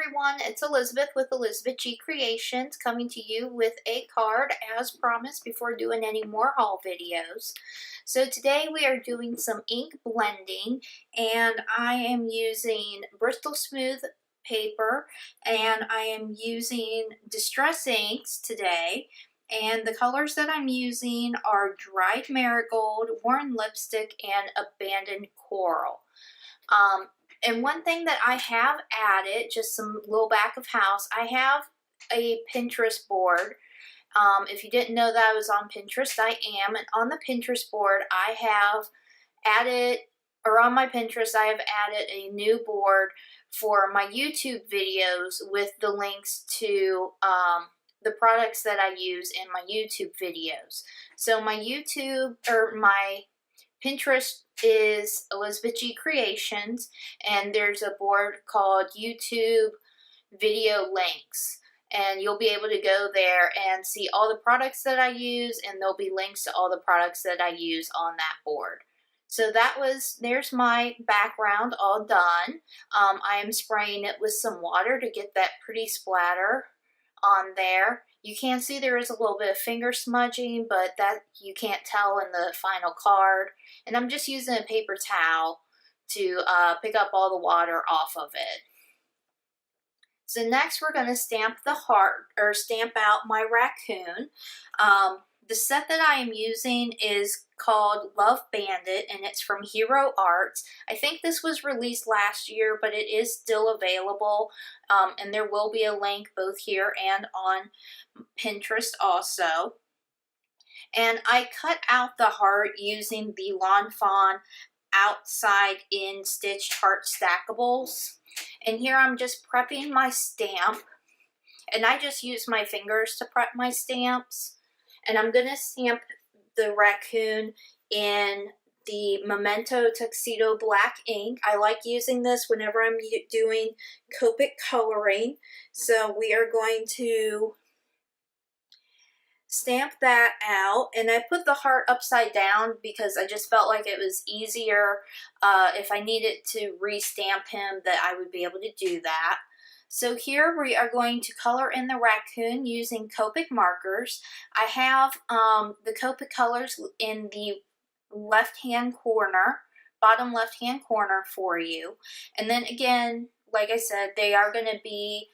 everyone, it's Elizabeth with Elizabeth G Creations coming to you with a card as promised before doing any more haul videos. So today we are doing some ink blending and I am using Bristol Smooth paper and I am using Distress inks today. And the colors that I'm using are Dried Marigold, Worn Lipstick, and Abandoned Coral. And one thing that I have added, just some little back of house, I have a Pinterest board. If you didn't know that I was on Pinterest, I am. And on the Pinterest board, I have added, or on my Pinterest, I have added a new board for my YouTube videos with the links to the products that I use in my YouTube videos. So my YouTube, or my Pinterest is Elizabeth G Creations, and there's a board called YouTube Video Links. And you'll be able to go there and see all the products that I use, and there'll be links to all the products that I use on that board. So there's my background all done. I am spraying it with some water to get that pretty splatter on there. You can see there is a little bit of finger smudging, but that you can't tell in the final card. And I'm just using a paper towel to pick up all the water off of it. So next we're going to stamp the heart, or stamp out my raccoon. The set that I am using is called Love Bandit, and it's from Hero Arts. I think this was released last year, but it is still available, and there will be a link both here and on Pinterest also. And I cut out the heart using the Lawn Fawn outside in stitched heart stackables. And here I'm just prepping my stamp, and I just use my fingers to prep my stamps. And I'm going to stamp the raccoon in the Memento Tuxedo Black ink. I like using this whenever I'm doing Copic coloring. So we are going to stamp that out, and I put the heart upside down because I just felt like it was easier if I needed to re-stamp him, that I would be able to do that. So here we are going to color in the raccoon using Copic markers. I have the Copic colors in the left-hand corner, bottom left-hand corner for you. And then again, like I said, they are going to be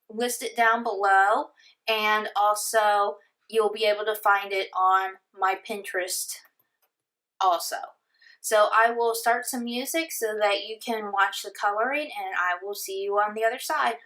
listed down below, and also you'll be able to find it on my Pinterest also. So I will start some music so that you can watch the coloring, and I will see you on the other side.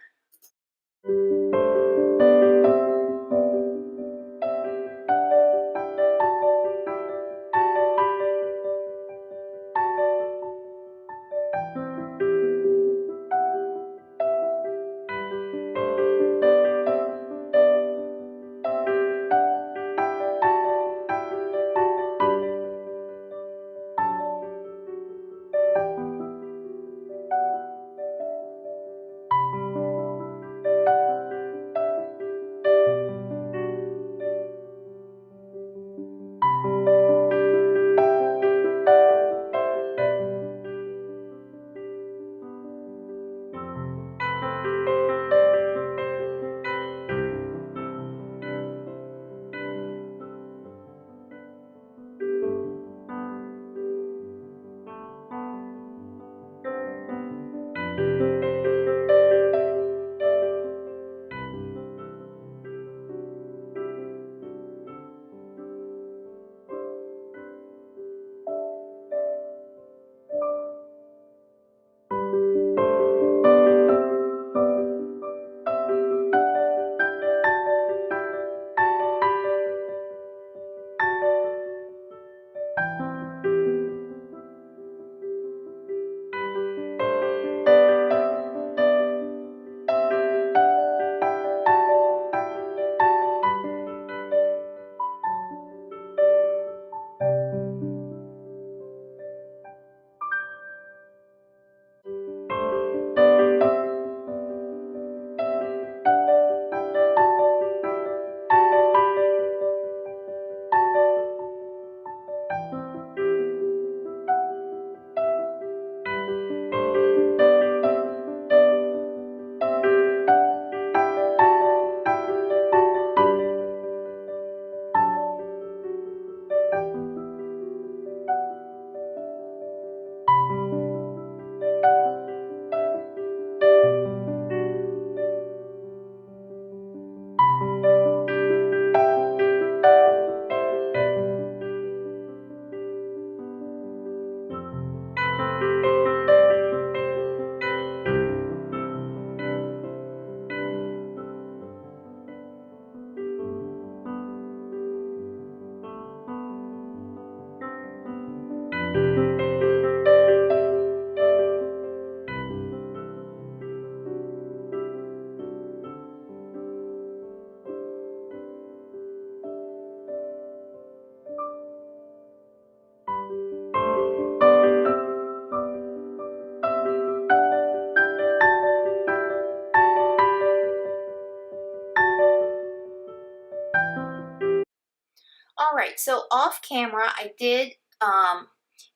Alright, so off camera I did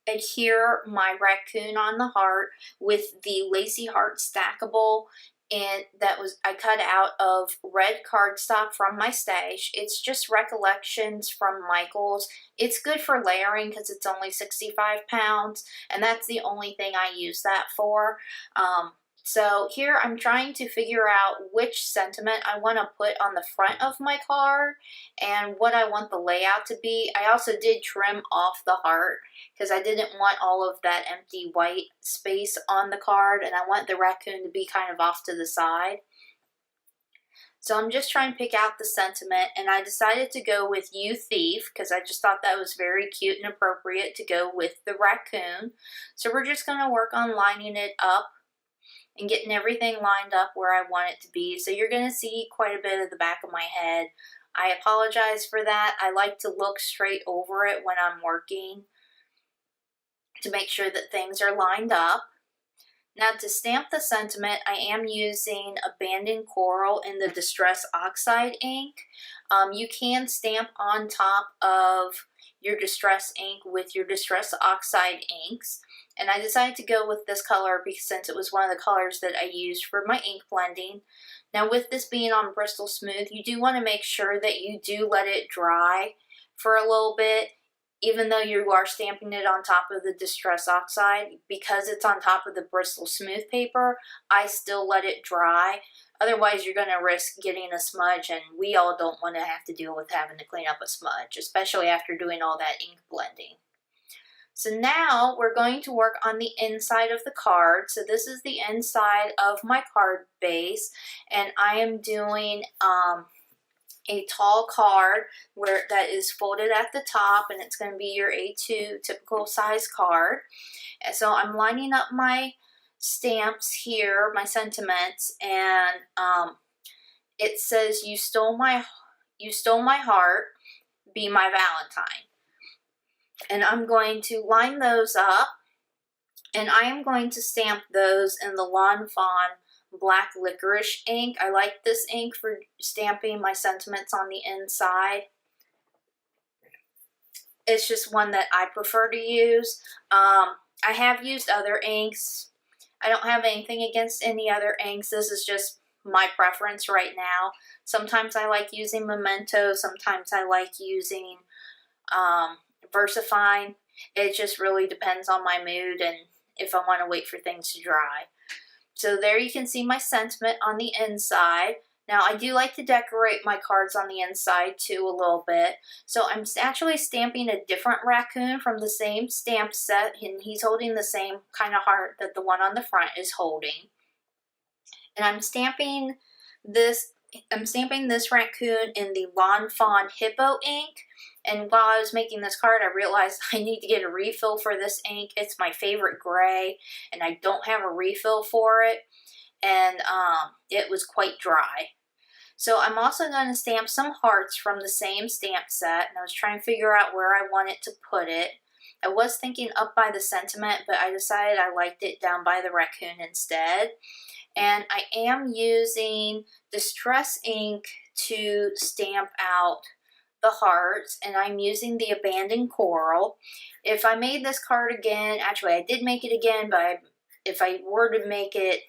adhere my raccoon on the heart with the Lacy heart stackable, and that was I cut out of red cardstock from my stash. It's just recollections from Michael's. It's good for layering because it's only 65 pounds, and that's the only thing I use that for. So here I'm trying to figure out which sentiment I want to put on the front of my card and what I want the layout to be. I also did trim off the heart because I didn't want all of that empty white space on the card, and I want the raccoon to be kind of off to the side. So I'm just trying to pick out the sentiment, and I decided to go with You Thief because I just thought that was very cute and appropriate to go with the raccoon. So we're just going to work on lining it up and getting everything lined up where I want it to be. So you're going to see quite a bit of the back of my head. I apologize for that. I like to look straight over it when I'm working to make sure that things are lined up. Now to stamp the sentiment, I am using a BANDIT Coral in the Distress Oxide ink. You can stamp on top of your Distress ink with your Distress Oxide inks. And I decided to go with this color because since it was one of the colors that I used for my ink blending. Now with this being on Bristol Smooth, you do want to make sure that you do let it dry for a little bit. Even though you are stamping it on top of the Distress Oxide, because it's on top of the Bristol Smooth paper, I still let it dry. Otherwise, you're going to risk getting a smudge, and we all don't want to have to deal with having to clean up a smudge, especially after doing all that ink blending. So now we're going to work on the inside of the card. So this is the inside of my card base, and I am doing a tall card where that is folded at the top, and it's going to be your A2 typical size card. And so I'm lining up my stamps here, my sentiments, and it says you stole my heart, be my Valentine. And I'm going to line those up, and I am going to stamp those in the Lawn Fawn Black Licorice ink. I like this ink for stamping my sentiments on the inside. It's just one that I prefer to use. I have used other inks. I don't have anything against any other inks. This is just my preference right now. Sometimes I like using Memento. Sometimes I like using VersaFine. It just really depends on my mood and if I want to wait for things to dry. So there you can see my sentiment on the inside. Now I do like to decorate my cards on the inside too a little bit. So I'm actually stamping a different raccoon from the same stamp set, and he's holding the same kind of heart that the one on the front is holding. And I'm stamping this raccoon in the Lawn Fawn Hippo ink. And while I was making this card, I realized I need to get a refill for this ink. It's my favorite gray, and I don't have a refill for it. And it was quite dry. So I'm also going to stamp some hearts from the same stamp set. And I was trying to figure out where I wanted to put it. I was thinking up by the sentiment, but I decided I liked it down by the raccoon instead. And I am using Distress ink to stamp out the hearts, and I'm using the Abandoned Coral. If I made this card again, actually I did make it again, but if I were to make it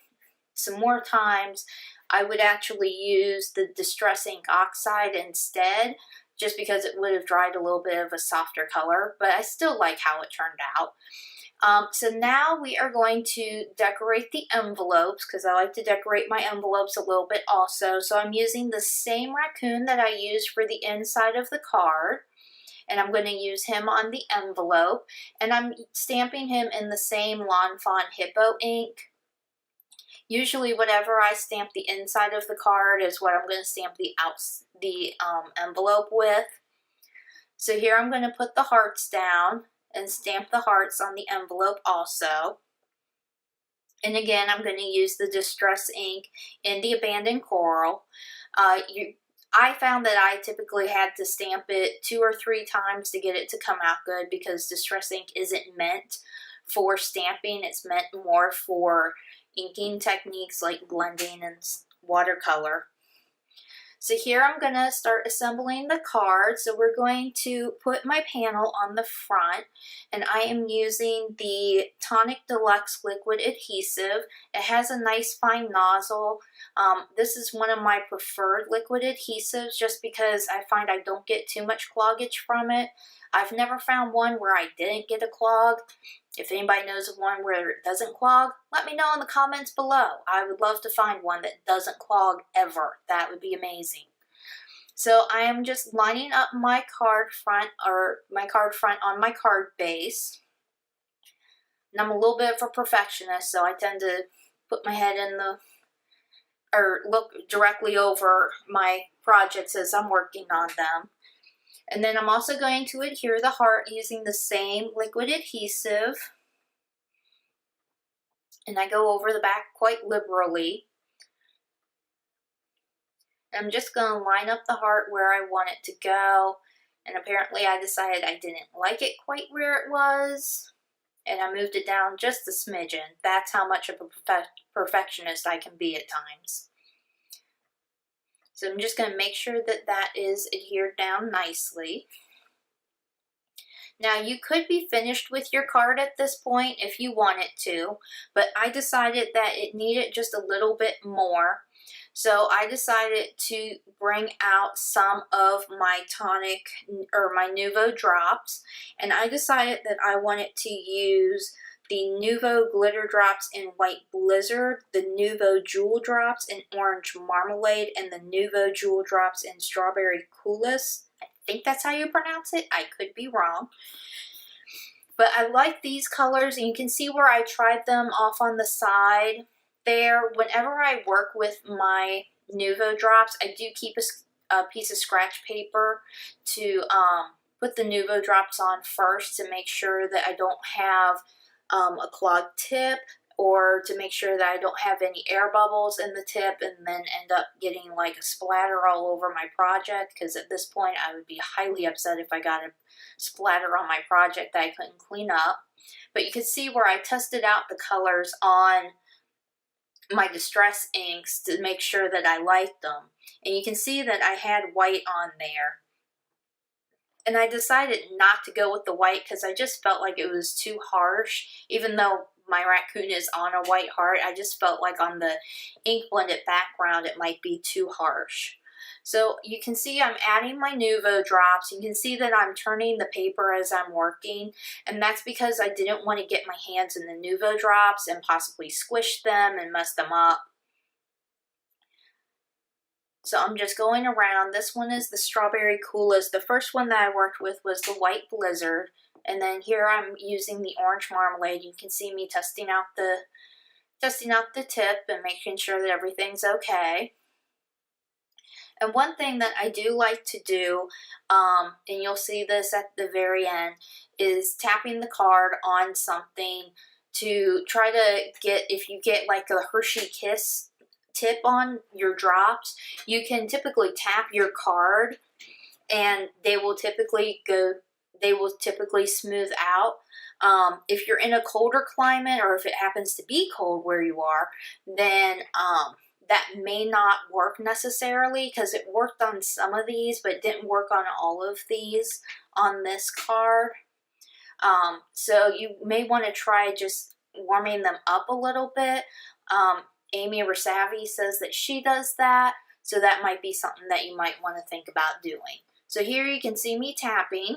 some more times, I would actually use the Distress ink Oxide instead, just because it would have dried a little bit of a softer color, but I still like how it turned out. So now we are going to decorate the envelopes, because I like to decorate my envelopes a little bit also. So I'm using the same raccoon that I used for the inside of the card, and I'm going to use him on the envelope, and I'm stamping him in the same Lawn Fawn Hippo ink. Usually whatever I stamp the inside of the card is what I'm going to stamp the envelope with. So here I'm going to put the hearts down and stamp the hearts on the envelope also. And again, I'm going to use the Distress ink in the Abandoned Coral. I found that I typically had to stamp it 2 or 3 times to get it to come out good, because Distress ink isn't meant for stamping. It's meant more for inking techniques like blending and watercolor. So here I'm going to start assembling the card. So we're going to put my panel on the front, and I am using the Tonic Deluxe Liquid Adhesive. It has a nice fine nozzle. This is one of my preferred liquid adhesives just because I find I don't get too much cloggage from it. I've never found one where I didn't get a clog. If anybody knows of one where it doesn't clog, let me know in the comments below. I would love to find one that doesn't clog ever. That would be amazing. So I am just lining up my card front on my card base. And I'm a little bit of a perfectionist, so I tend to put my head in or look directly over my projects as I'm working on them. And then I'm also going to adhere the heart using the same liquid adhesive. And I go over the back quite liberally. And I'm just going to line up the heart where I want it to go. And apparently I decided I didn't like it quite where it was. And I moved it down just a smidgen. That's how much of a perfectionist I can be at times. So I'm just going to make sure that that is adhered down nicely. Now you could be finished with your card at this point if you wanted to, but I decided that it needed just a little bit more. So I decided to bring out some of my Tonic or my Nuvo drops, and I decided that I wanted to use the Nuvo Glitter Drops in White Blizzard, the Nuvo Jewel Drops in Orange Marmalade, and the Nuvo Jewel Drops in Strawberry Coolest. I think that's how you pronounce it. I could be wrong. But I like these colors, and you can see where I tried them off on the side there. Whenever I work with my Nuvo drops, I do keep a piece of scratch paper to put the Nuvo drops on first to make sure that I don't have a clogged tip, or to make sure that I don't have any air bubbles in the tip and then end up getting like a splatter all over my project, because at this point I would be highly upset if I got a splatter on my project that I couldn't clean up. But you can see where I tested out the colors on my distress inks to make sure that I liked them, and you can see that I had white on there. And I decided not to go with the white because I just felt like it was too harsh. Even though my raccoon is on a white heart, I just felt like on the ink blended background it might be too harsh. So you can see I'm adding my Nuvo drops. You can see that I'm turning the paper as I'm working, and that's because I didn't want to get my hands in the Nuvo drops and possibly squish them and mess them up. So I'm just going around. This one is the Strawberry Coolest. The first one that I worked with was the White Blizzard. And then here I'm using the Orange Marmalade. You can see me testing out the tip and making sure that everything's okay. And one thing that I do like to do, and you'll see this at the very end, is tapping the card on something to try to get, if you get like a Hershey Kiss tip on your drops, you can typically tap your card and they will typically smooth out. If you're in a colder climate, or if it happens to be cold where you are, then that may not work necessarily, because it worked on some of these but it didn't work on all of these on this card. So you may want to try just warming them up a little bit. Amy Rasavi says that she does that, so that might be something that you might want to think about doing. So here you can see me tapping.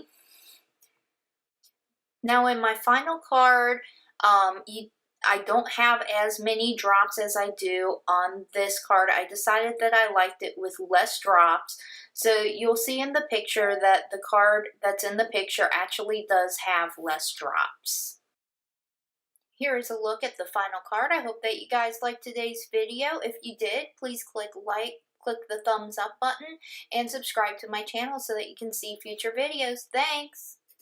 Now in my final card, I don't have as many drops as I do on this card. I decided that I liked it with less drops. So you'll see in the picture that the card that's in the picture actually does have less drops. Here is a look at the final card. I hope that you guys liked today's video. If you did, please click like, click the thumbs up button, and subscribe to my channel so that you can see future videos. Thanks!